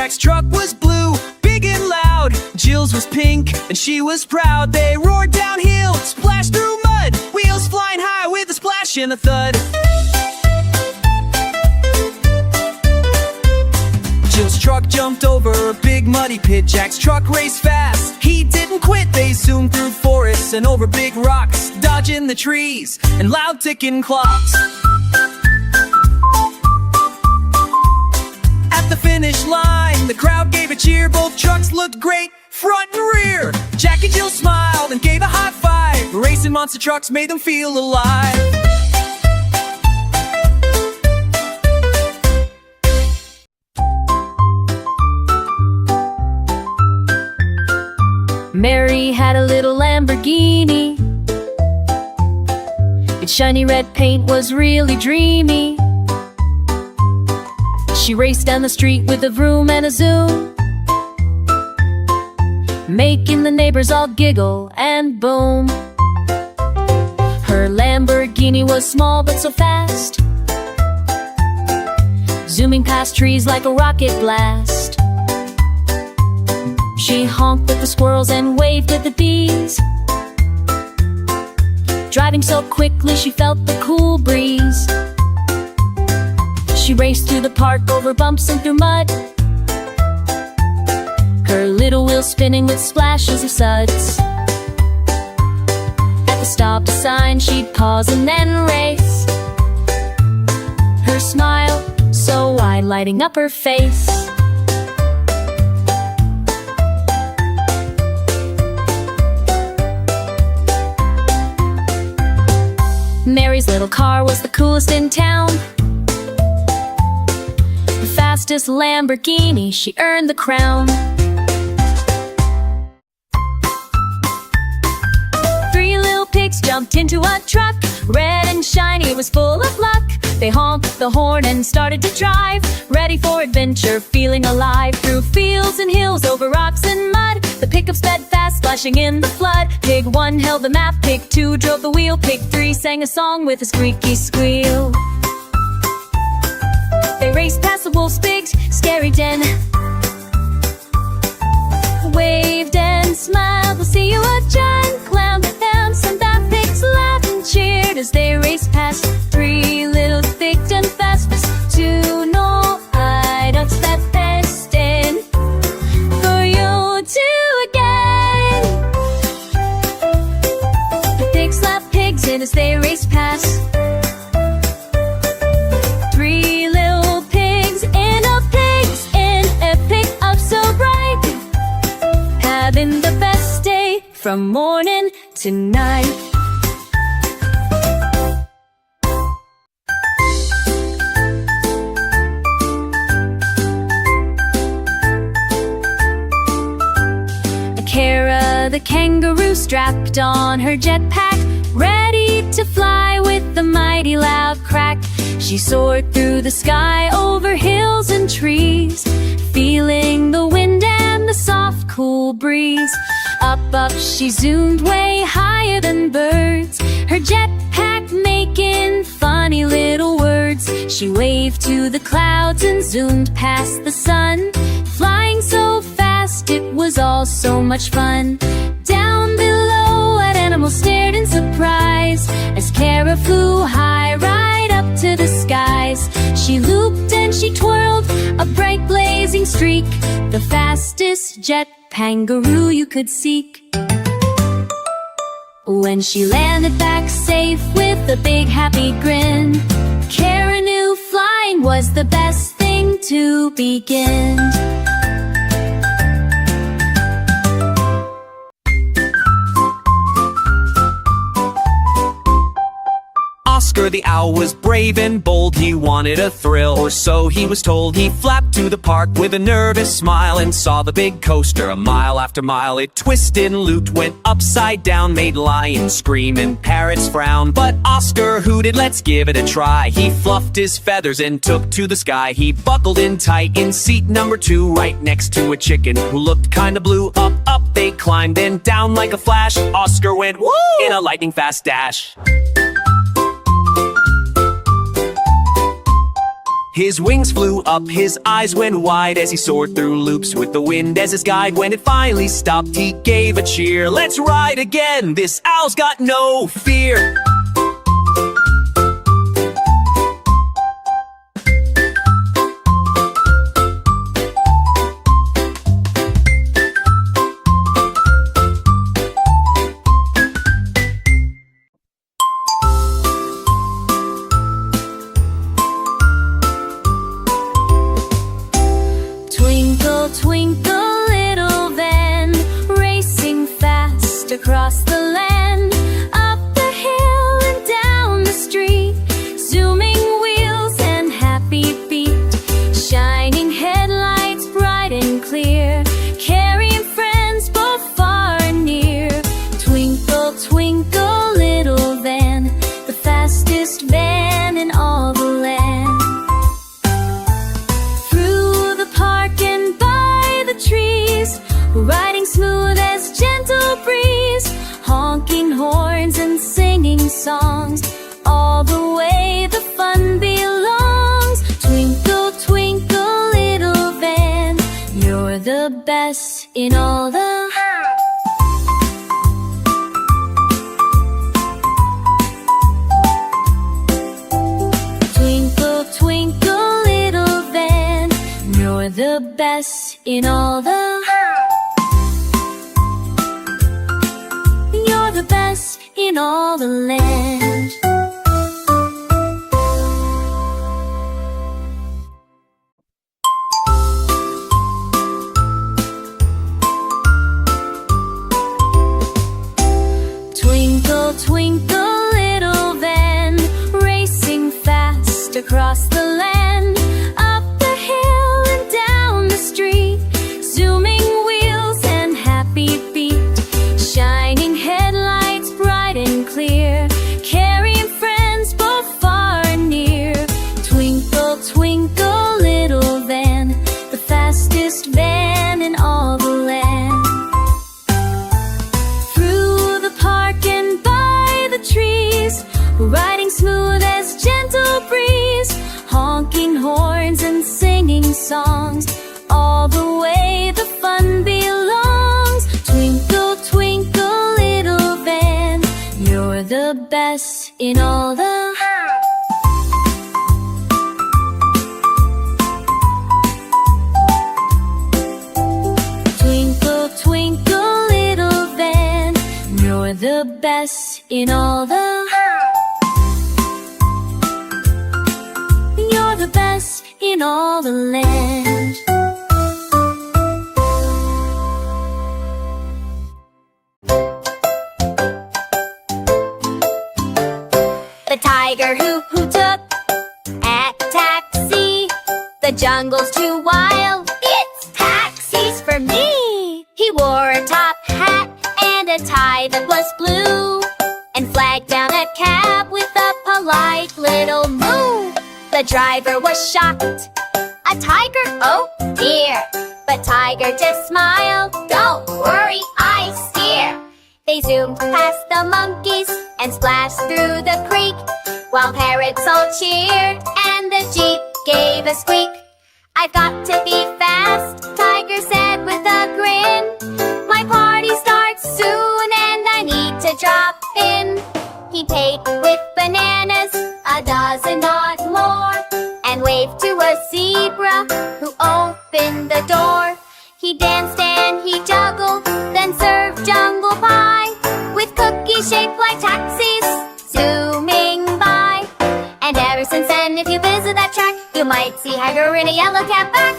Jack's truck was blue, big and loud. Jill's was pink, and she was proud. They roared downhill, splashed through mud, wheels flying high with a splash and a thud. Jill's truck jumped over a big muddy pit. Jack's truck raced fast, he didn't quit. They zoomed through forests and over big rocks, dodging the trees and loud ticking clocks. At the finish line, the crowd gave a cheer. Both trucks looked great, front and rear. Jack and Jill smiled and gave a high five. Racing monster trucks made them feel alive. Mary had a little Lamborghini. Its shiny red paint was really dreamy. She raced down the street with a vroom and a zoom, making the neighbors all giggle and boom. Her Lamborghini was small but so fast, zooming past trees like a rocket blast. She honked at the squirrels and waved at the bees, driving so quickly she felt the cool breeze. She raced through the park over bumps and through mud, her little wheels spinning with splashes of suds. At the stop sign she'd pause and then race, her smile so wide lighting up her face. Mary's little car was the coolest in town, the fastest Lamborghini, she earned the crown. Three little pigs jumped into a truck, red and shiny, it was full of luck. They honked the horn and started to drive, ready for adventure, feeling alive. Through fields and hills, over rocks and mud, the pickup sped fast, splashing in the flood. Pig 1 held the map, Pig 2 drove the wheel, Pig 3 sang a song with a squeaky squeal. They raced past the wolf's big, scary den, waved and smiled, we'll see you a giant clown. And some bad pigs laughed and cheered as they raced past. 3 little thick and fast, 2 no idols that destined for you to again. The pigs slapped pigs in as they raced past. 3 little pigs in a pickup so bright, having the best day from morning to night. Kara the kangaroo strapped on her jetpack, ready to fly with the mighty loud crack. She soared through the sky over hills and trees, feeling the wind and the soft cool breeze. Up, up she zoomed way higher than birds, her jetpack making funny little words. She waved to the clouds and zoomed past the sun, flying so fast it was all so much fun. Down below, what animals stared in surprise as Kara flew high right up to the skies. She looped and she twirled, a bright blazing streak, the fastest jet kangaroo you could seek. When she landed back safe with a big happy grin, Kara knew flying was the best thing to begin. Oscar the owl was brave and bold, he wanted a thrill, or so he was told. He flapped to the park with a nervous smile and saw the big coaster a mile after mile. It twisted and looped, went upside down, made lions scream and parrots frown. But Oscar hooted, let's give it a try. He fluffed his feathers and took to the sky. He buckled in tight in seat number 2, right next to a chicken who looked kinda blue. Up, up they climbed, then down like a flash, Oscar went woo in a lightning fast dash. His wings flew up, his eyes went wide as he soared through loops with the wind as his guide. When it finally stopped, he gave a cheer. Let's ride again, this owl's got no fear. Twinkle, twinkle, little van, racing fast across the land, up the hill and down the street, zooming wheels and happy beat, shining headlights bright and clear, carrying friends both far and near. Twinkle, twinkle, little van, the fastest van in all the land. Trees, riding smooth as gentle breeze, honking horns and singing songs, all the way the fun belongs. Twinkle, twinkle, little van, you're the best in all the Twinkle, twinkle, little van, you're the best in all the You're the best in all the land. Twinkle, twinkle, little van, racing fast across the land, up the hill and down the street, zooming wheels and happy beat, shining headlights bright and clear, carrying friends both far and near. Twinkle, twinkle, little van, the fastest van in all the land. Through the park and by the trees, riding smooth as gentle breeze, honking horns and singing songs, all the way the fun belongs. Twinkle, twinkle, little van, you're the best in all the Twinkle, twinkle, little van, you're the best in all the You're the best in all the land. The tiger who took a taxi. The jungle's too wild, it's taxis for me. He wore a top hat and a tie that was blue, and flagged down a cab with a polite little moo. The driver was shocked. A tiger? Oh dear. But Tiger just smiled. Don't worry, I steer. They zoomed past the monkeys and splashed through the creek, while parrots all cheered and the Jeep gave a squeak. I've got to be fast, Tiger said with a grin. My party starts soon and I need to drop in. He paid with bananas, a dozen not more, and waved to a zebra who opened the door. He danced and he juggled, then served jungle pie, with cookies shaped like taxis zooming by. And ever since then, if you visit that track, you might see Tiger in a yellow cap back.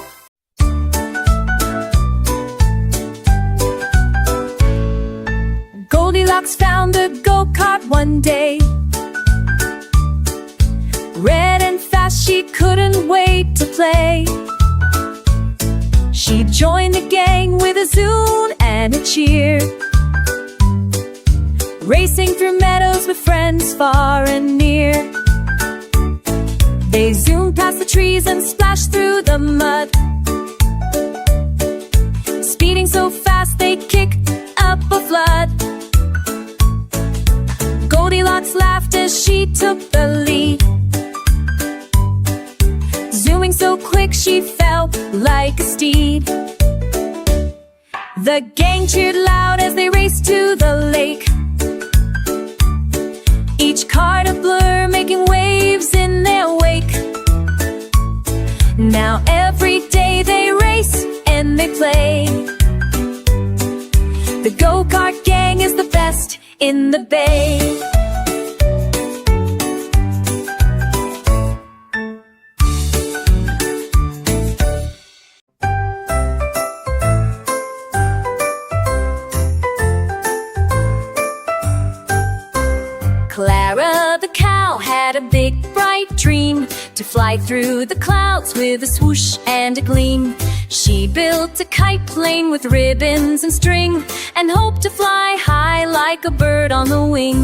Goldilocks found a go-kart one day, red and fast, she couldn't wait to play. She joined the gang with a zoom and a cheer, racing through meadows with friends far and near. They zoomed past the trees and splashed through the mud, speeding so fast they kicked up a flood. Goldilocks laughed as she took the lead, quick she fell like a steed. The gang cheered loud as they raced to the lake, each car a blur making waves in their wake. Now every day they race and they play. The go-kart gang is the best in the bay. Clara the cow had a big bright dream, to fly through the clouds with a swoosh and a gleam. She built a kite plane with ribbons and string, and hoped to fly high like a bird on the wing.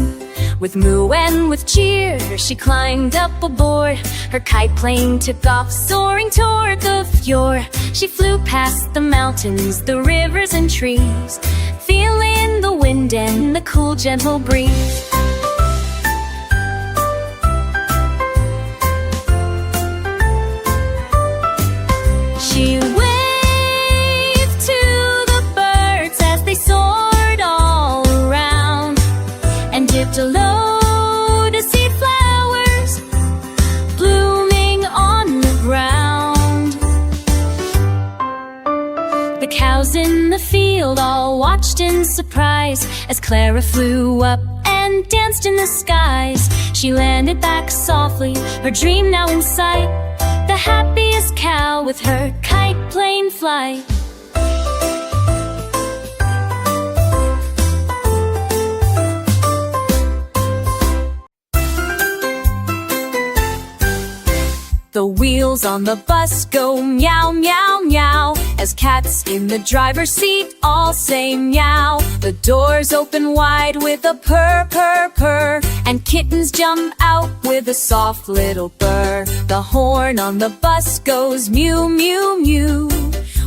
With moo and with cheer she climbed up aboard. Her kite plane took off, soaring toward the fjord. She flew past the mountains, the rivers and trees, feeling the wind and the cool gentle breeze. She waved to the birds as they soared all around, and dipped low to see flowers blooming on the ground. The cows in the field all watched in surprise as Clara flew up and danced in the skies. She landed back softly, her dream now in sight, the happiest cow with her kite plane flight. The wheels on the bus go meow, meow, meow, as cats in the driver's seat all say meow. The doors open wide with a purr, purr, purr, and kittens jump out with a soft little purr. The horn on the bus goes mew, mew, mew,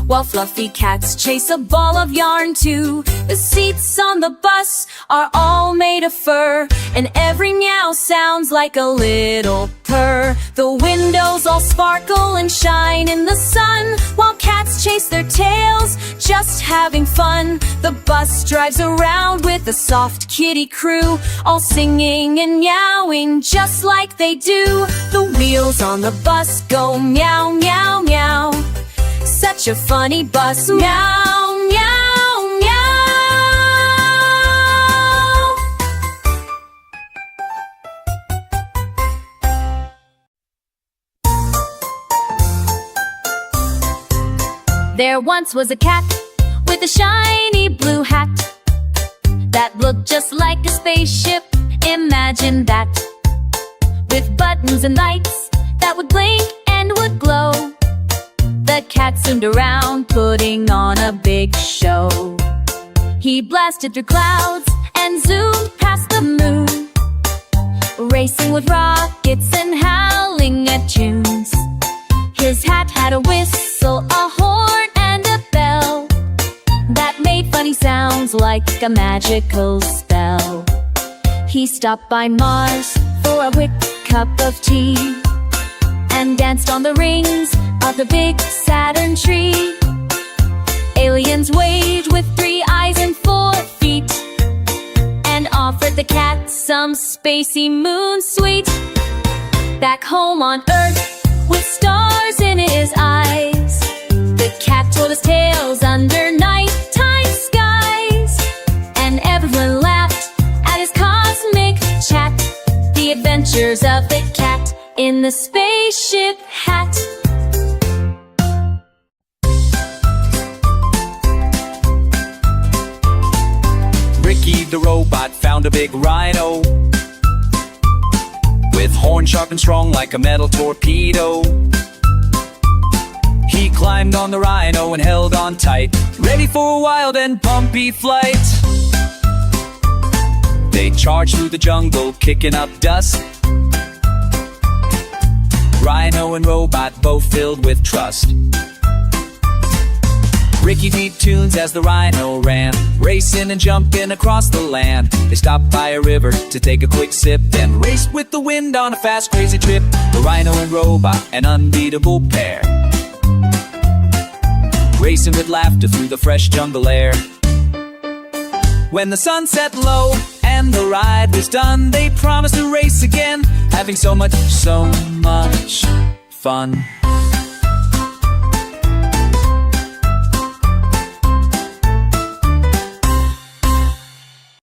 while fluffy cats chase a ball of yarn too. The seats on the bus are all made of fur, and every meow sounds like a little purr. The windows all sparkle and shine in the sun, while cats chase their tails, just having fun. The bus drives around with a soft kitty crew, all singing and meowing just like they do. The wheels on the bus go meow, meow, meow, such a funny bus, meow, meow, meow. There once was a cat with a shiny blue hat that looked just like a spaceship, imagine that, with buttons and lights that would blink and would glow. The cat zoomed around, putting on a big show. He blasted through clouds and zoomed past the moon, racing with rockets and howling at tunes. His hat had a whistle, a horn, and a bell that made funny sounds like a magical spell. He stopped by Mars for a quick cup of tea, and danced on the rings of the big Saturn tree. Aliens waved with 3 eyes and 4 feet, and offered the cat some spacey moon sweet. Back home on Earth, with stars in his eyes, the cat told his tales under nighttime skies, and everyone laughed at his cosmic chat. The adventures of the cat in the spaceship hat. Ricky the robot found a big rhino with horns sharp and strong like a metal torpedo. He climbed on the rhino and held on tight, ready for a wild and bumpy flight. They charged through the jungle, kicking up dust. Rhino and robot both filled with trust. Ricky beat tunes as the rhino ran, racing and jumping across the land. They stopped by a river to take a quick sip, then raced with the wind on a fast, crazy trip. The rhino and robot, an unbeatable pair, racing with laughter through the fresh jungle air. When the sun set low and the ride was done, they promised to race again, having so much fun.